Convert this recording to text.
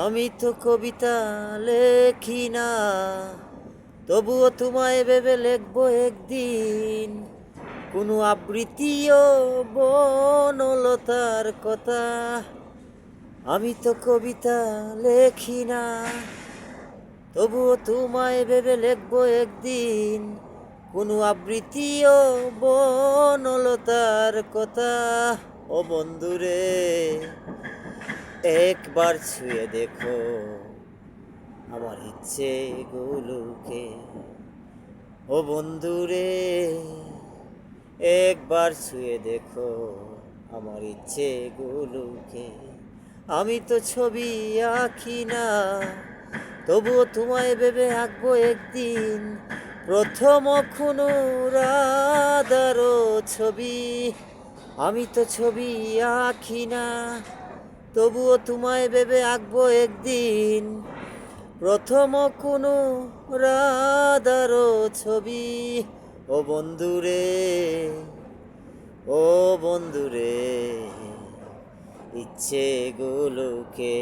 আমি তো কবিতা লেখি না, তবুও তোমায় ভেবে লিখবো একদিন কোনো আবৃত্তিও বনলতার কথা। আমি তো কবিতা লেখি না, তবুও তোমায় ভেবে লিখবো একদিন কোনো আবৃত্তিও বনলতার কথা। ও বন্ধুরে, একবার ছুঁয়ে দেখো আমার ইচ্ছেগুলোকে। ও বন্ধুরে, একবার ছুঁয়ে দেখো আমার ইচ্ছেগুলোকে। আমি তো ছবি আঁকি না, তবুও তোমায় ভেবে আঁকবো একদিন প্রথম কোনো রাধারও ছবি। আমি তো ছবি আঁকি না, তবুও তোমায় ভেবে আঁকবো একদিন প্রথম কোনো রাধারও ছবি। ও বন্ধুরে, ও বন্ধুরে, ইচ্ছেগুলোকে